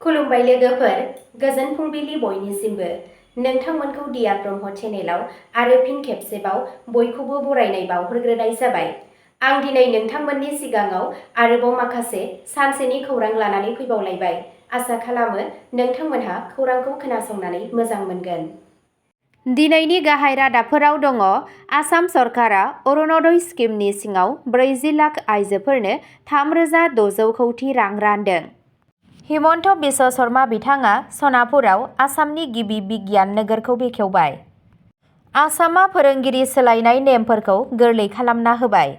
खुलुमबाय लोगोफोर, गोजोन फुंबिलि बयनिसिमबो। नोंथांमोनखौ दिया ब्रह्म चेनेलाव आरो फिन खेबसेबाव बयखौबो बरायनाय बावहरग्रोनाय जाबाय। आं दिनै नोंथांमोननि सिगाङाव आरोबाव माखासे सानसेनि खौरां लानानै फैबावलायबाय। आसा खालामो नोंथांमोनहा खौरांखौ खोनासंनानै मोजां मोनगोन। दिनैनि गाहाय रादाबफोराव दङ। आसाम सरकारा अरुणोदय स्किमनि सिङाव 40 लाख आइजोफोरनो 3,600 कौटि रां रानदों। हिमन्त बिश्व शर्मा बिथाङा सनापुराव आसामनि गिबि बिगियान नोगोरखौ बेखेवबाय। आसामा फोरोंगिरि सोलायनाय नेमफोरखौ गोरलै खालामना होबाय।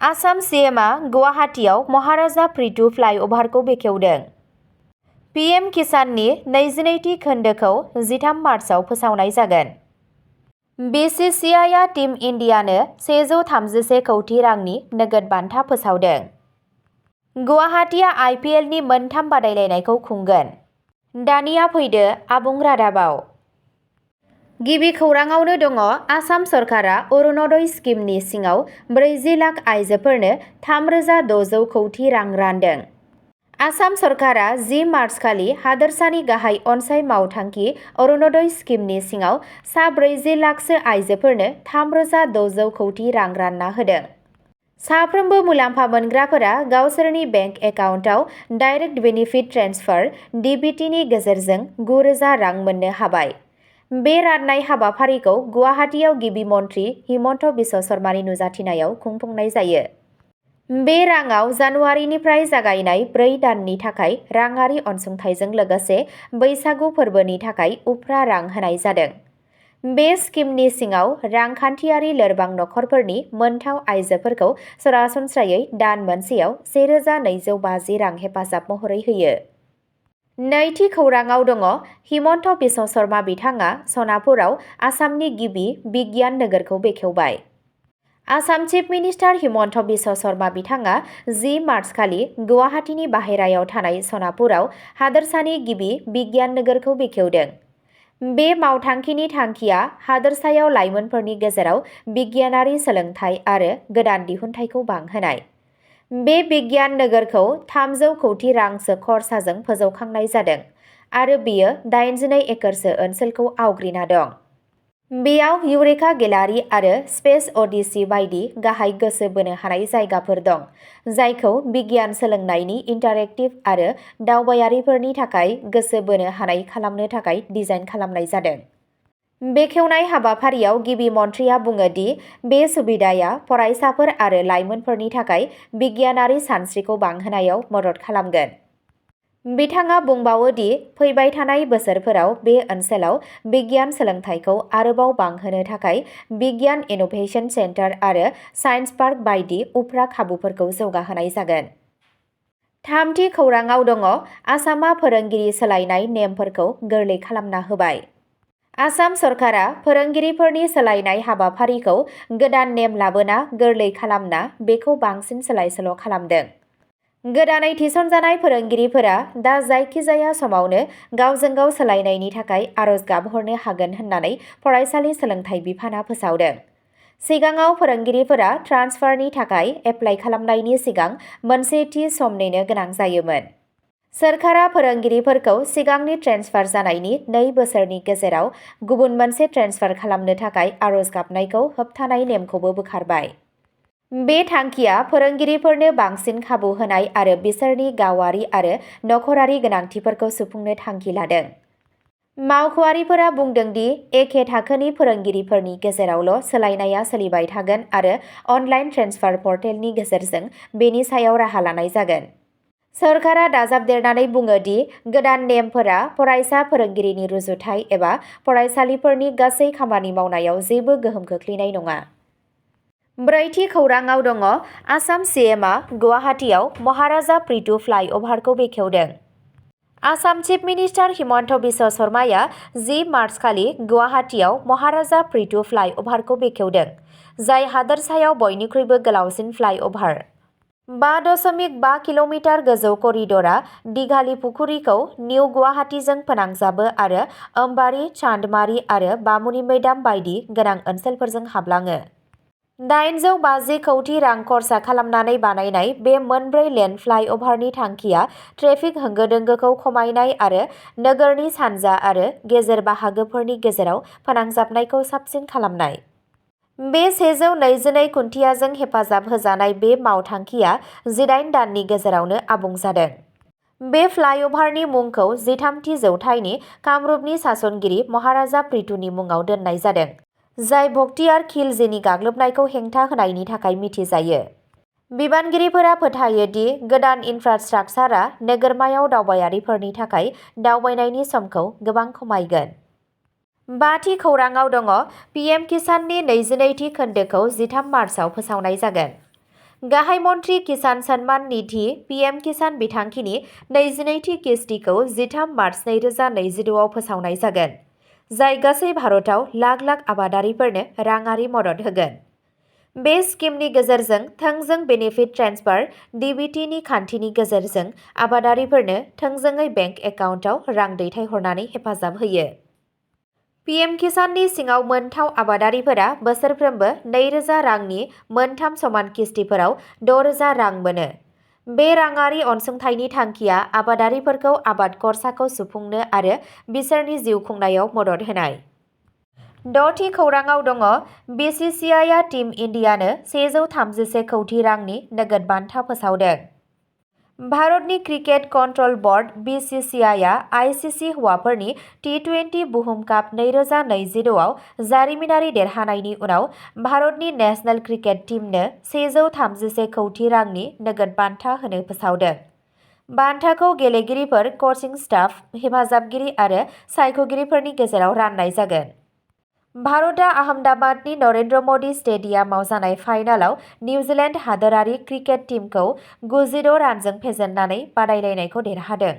आसाम सीएमआ गुवाहाटीआव महाराजा प्रिटु फ्लाइअभारखौ बेखेवदों। पीएम किसाननि 22थि खोन्दोखौ 13 मार्चआव फोसावनाय जागोन। BCCIआ टीम इन्डियानो 131 कौटि रांनि नोगोद बान्था फोसावदों। गुवाहाटीआ IPLनि मोनथाम बादायलायनायखौ खुंगोन। दानिया फैदो आबुं रादाबाव। गिबि खौराङावनो दङ। आसाम सरकारा अरुणोदय स्किमनि सिङाव 40 लाख आइजोफोरनो 3,600 कौटि रां रानदों। आसाम सरकारा 10 मार्चखालि हादोरसानि गाहाय अनसाइ मावथांखि अरुणोदय स्किमनि सिङाव सा 40 लाखसो आइजोफोरनो 3,600 कौटि रां रानना होदों। साफ्रोमबो मुलाम्फा मोनग्राफोरा गावसोरनि बेंक एकाउन्टआव डाइरेक्ट बेनिफिट ट्रेन्सफार (DBT)नि गेजेरजों 9,000 रां मोननो हाबाय। बे राननाय हाबाफारिखौ गुवाहाटीआव गिबि मन्थ्रि हिमन्त बिश्व शर्मानि नुजाथिनायाव खुंफुंनाय जायो। बे राङाव जानुवारिनिफ्राय जागायनाय 4 दाननि थाखाय राङारि अनसुंथाइजों लोगोसे बैसागु फोरबोनि थाखाय उफ्रा रां होनाय जादों। बे स्किमनि सिङाव रांखान्थियारि लोरबां नखरफोरनि मोनथाव आइजोफोरखौ सरासनस्रायै दान मोनसेयाव 1,250 रां हेफाजाब महरै होयो। नैथि खौराङाव दङ। हिमन्त बिश्व शर्मा बिथाङा सनापुराव आसामनि गिबि बिगियान नोगोरखौ बेखेवबाय। आसाम चिफ मिनिस्टार हिमन्त बिश्व शर्मा बिथाङा 10 मार्चखालि गुवाहाटीनि बाहेरायाव थानाय सनापुराव हादोरसानि गिबि बिगियान नोगोरखौ बेखेवदों। बे मावथांखिनि थांखिया हादोरसायाव लाइमोनफोरनि गेजेराव बिगियानारि सोलोंथाइ आरो गोदान दिहुनथाइखौ बांहोनाय। बे बिगियान नोगोरखौ 300 कौटि रांसो खरसाजों फोजौखांनाय जादों आरो बेयो 82 एकड़सो ओनसोलखौ आवग्रिना दं। बेयाव इउरेका गेलारि आरो स्पेस अडिसी बायदि गाहाय गोसो बोनो हानाय जायगाफोर दं, जायखौ बिगियान सोलोंनायनि इन्टारेक्टिभ आरो दावबायारिफोरनि थाखाय गोसो बोनो हानाय खालामनो थाखाय डिजाइन खालामनाय जादों। बेखेवनाय हाबाफारियाव गिबि मन्थ्रिया बुङो दि बे सुबिदाया फरायसाफोर आरो लाइमोनफोरनि थाखाय बिगियानारि सानस्रिखौ बांहोनायाव मदद खालामगोन। बिथाङा बुंबावो दि फैबाय थानाय बोसोरफोराव बे ओनसोलाव बिगियान सोलोंथाइखौ आरोबाव बांहोनो थाखाय बिगियान इनोभेशन सेन्टार आरो साइन्स पार्क बायदि उफ्रा खाबुफोरखौ जौगाहोनाय जागोन। थामथि खौराङाव दङ। आसामा फोरोंगिरि सोलायनाय नेमफोरखौ गोरलै खालामना होबाय। आसाम सरकारा फोरोंगिरिफोरनि सोलायनाय हाबाफारिखौ गोदान नेम लाबोना गोरलै खालामना बेखौ बांसिन सोलाय-सोल' खालामदों। गोदानै थिसनजानाय फोरोंगिरिफोरा दा जायखिजाया समावनो गावजों गाव सोलायनायनि थाखाय आर'ज गाबहरनो हागोन होननानै फरायसालि सोलोंथाइ बिफाना फोसावदों। सिगाङाव फोरोंगिरिफोरा ट्रान्सफारनि थाखाय एप्लाइ खालामनायनि सिगां मोनसे थि सम नेनो गोनां जायोमोन। सोरखारा फोरोंगिरिफोरखौ सिगांनि ट्रेन्सफार जानायनि 2 बोसोरनि गेजेराव गुबुन मोनसे ट्रेन्सफार खालामनो थाखाय आर'ज गाबनायखौ होबथानाय नेमखौबो बोखारबाय। बे थांखिया फोरोंगिरिफोरनो बांसिन खाबु होनाय आरो बिसोरनि गावारि आरो नखरारि गोनांथिफोरखौ सुफुंनो थांखि लादों। मावख'आरिफोरा बुंदों दि एखे थाखोनि फोरोंगिरिफोरनि गेजेरावल' सोलायनाया सोलिबाय थागोन आरो अनलाइन ट्रेन्सफार पर्टेलनि गेजेरजों बेनि सायाव राहा लानाय जागोन। सरकारा दाजाबदेरनानै बुङो दि गोदान नेमफोरा फरायसा फोरोंगिरिनि रुजुथाय एबा फरायसालिफोरनि गासै खामानि मावनायाव जेबो गोहोम खोख्लैनाय नङा। ब्रैथि खौराङाव दङ। आसाम सीएमआ गुवाहाटीआव महाराजा प्रिटु फ्लाइअभारखौ बेखेवदों। आसाम चिफ मिनिस्टार हिमन्त बिश्व शर्माया 10 मार्चखालि गुवाहाटीआव महाराजा प्रिटु फ्लाइअभारखौ बेखेवदों, जाय हादोरसायाव बयनिख्रुइबो गोलावसिन फ्लाइअभार। 5.5 किल'मिटार गोजौ करिडरआ दिघालीपुखुरीखौ निउ गुवाहाटीजों फोनांजाबो आरो अम्बारी, चान्दमारी आरो बामुनि मैदाम बायदि गोनां ओनसोलफोरजों हाबलाङो। 850 कौटि रां खरसा खालामनानै बानायनाय बे मोनब्रै लेन फ्लाइअभारनि थांखिया ट्रेफिक होंगो-दोंगोखौ खमायनाय आरो नोगोरनि सानजा आरो गेजेर बाहागोफोरनि गेजेराव फोनांजाबनायखौ साबसिन खालामनाय। बे 122 खुन्थियाजों हेफाजाब होजानाय बे मावथांखिया 18 दाननि गेजेरावनो आबुं जादों। बे फ्लाइअभारनि मुंखौ 13थि जौथाइनि कामरुपनि सासनगिरि महाराजा प्रितुनि मुङाव दोननाय जादों, जाय बख्तियार खिलजीनि गाग्लोबनायखौ हेंथा होनायनि थाखाय मिथिजायो। बिबानगिरिफोरा फोथायो दि गोदान इनफ्रास्ट्राक्चारआ नोगोरमायाव दावबायारिफोरनि थाखाय दावबायनायनि समखौ गोबां खमायगोन। 5थि खौरांआव दङ पिएम किसाननि 22थि खोन्दोखौ 13 मार्चआव फोसावनाय जागोन। गाहाय मन्थ्रि किसान सन्मान निधि पिएम किसान बिथांखिनि 22थि किस्तिखौ 13 मार्च 2026 आव फोसावनाय जागोन, जाय गासै भारतआव लाख लाख आबादारिफोरनो राङारि मदद होगोन। बे स्किमनि गेजेरजों थोंजों बेनिफिट ट्रेन्सफार (डीबीटी) नि खान्थिनि गेजेरजों आबादारिफोरनो थोंजोङै बेंक एकाउन्टआव रां दैथायहरनानै हेफाजाब होयो। पिएम किसाननि सिङाव मोनथाव आबादारिफोरा बोसोरफ्रोमबो 2,000 रांनि मोनथाम समान किस्तिफोराव 6,000 रां मोनो। बे राङारि अनसुंथाइनि थांखिया आबादारिफोरखौ आबाद खरसाखौ सुफुंनो आरो बिसोरनि जिउ खुंनायाव मदद होनाय। 6थि खौरांआव दङ बीसीसीआईआ टीम इन्डियानो 131 कौटि रांनि नोगोद बान्था फोसावदों। भारतनि क्रिकेट कन्ट्रल बर्ड (बीसीसीआईआ) आईसीसी हौवाफोरनि टी20 बुहुम काप 2026 आव जारिमिनारि देरहानायनि उनाव भारतनि नेशनेल क्रिकेट टीमनो 131 कौटि रांनि नोगोद बान्था होनो फोसावदों। बान्थाखौ गेलेगिरिफोर, कचिं स्टाफ, हेफाजाबगिरि आरो सायख'गिरिफोरनि गेजेराव राननाय जागोन। भारतआ आहमदाबादनि नरेन्द्र मदि स्टेडियामाव जानाय फाइनालाव निउजिलेन्ड हादोरारि क्रिकेट टीमखौ 96 रानजों फेजेननानै बादायलायनायखौ देरहादों।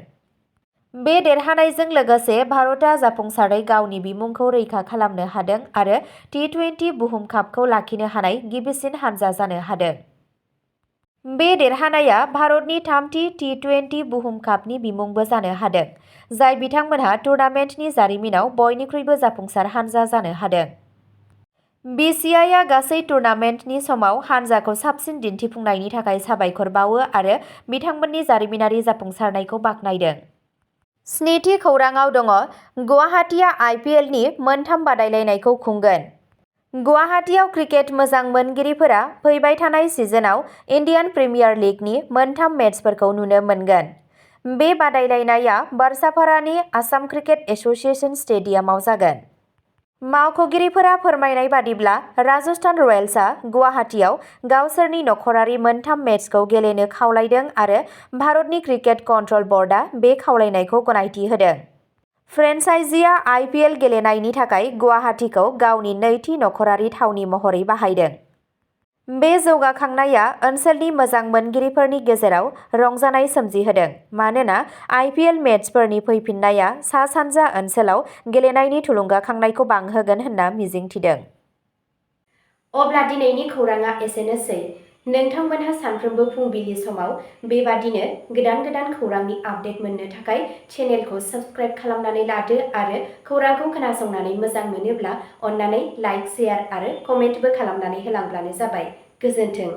बे देरहानायजों लोगोसे भारतआ जाफुंसारै गावनि बिमुंखौ रैखा खालामनो हादों आरो टी20 बुहुम कापखौ लाखिनो हानाय गिबिसिन हानजा जानो हादों। बे देरहानाया भारतनि 3थि टी20 बुहुम कापनि बिमुंबो जानो हादों, जाय बिथांमोनहा टुर्नामेन्टनि जारिमिनाव बयनिख्रुइबो जाफुंसार हानजा जानो हादों। बीसीसीआईआ गासै टुर्नामेन्टनि समाव हानजाखौ साबसिन दिन्थिफुंनायनि थाखाय साबायखर बावो आरो बिथांमोननि जारिमिनारि जाफुंसारनायखौ बाख्नायदों। 7थि खौरांआव दङ गुवाहाटीआ आईपीएलनि मोनथाम बादायलायनायखौ खुंगोन। गुवाहाटीआव क्रिकेट मोजां मोनगिरिफोरा फैबाय थानाय सिजनआव इन्डियान प्रिमियार लीगनि मोनथाम मेचफोरखौ नुनो मोनगोन। बे बादायलायनाया बारसापारानि आसाम क्रिकेट एस'सिएशन स्टेडियामाव जागोन। मावख'गिरिफोरा फोरमायनाय बादिब्ला राजस्थान रयेल्सआ गुवाहाटीआव गावसोरनि नखरारि मोनथाम मेचखौ गेलेनो खावलायदों आरो भारतनि क्रिकेट कन्ट्रल बर्डआ बे खावलायनायखौ गनायथि होदों। फ्रेन्चाइजीआ आईपीएल गेलेनायनि थाखाय गुवाहाटीखौ गावनि नैथि नखरारि थावनि महरै बाहायदों। बे जौगाखांनाया ओनसोलनि मोजां मोनगिरिफोरनि गेजेराव रंजानाय सोमजिहोदों मानोना आईपीएल मेचफोरनि फैफिन्नाया सा-सानजा ओनसोलाव गेलेनायनि थुलुंगाखांनायखौ बांहोगोन होनना मिजिंथिदों। अब्ला दिनैनि खौरांआ एसेनोसै। नोंथांमोनहा सानफ्रोमबो फुंबिलि समाव बेबादिनो गोदान खौरांनि आपडेट मोननो थाखाय चेनेलखौ साबस्क्राइब खालामनानै लादो आरो खौरांखौ खोनासंनानै मोजां मोनोब्ला अन्नानै लाइक, शेयार आरो कमेन्टबो खालामनानै होलांब्लानो जाबाय। गोजोन्थों।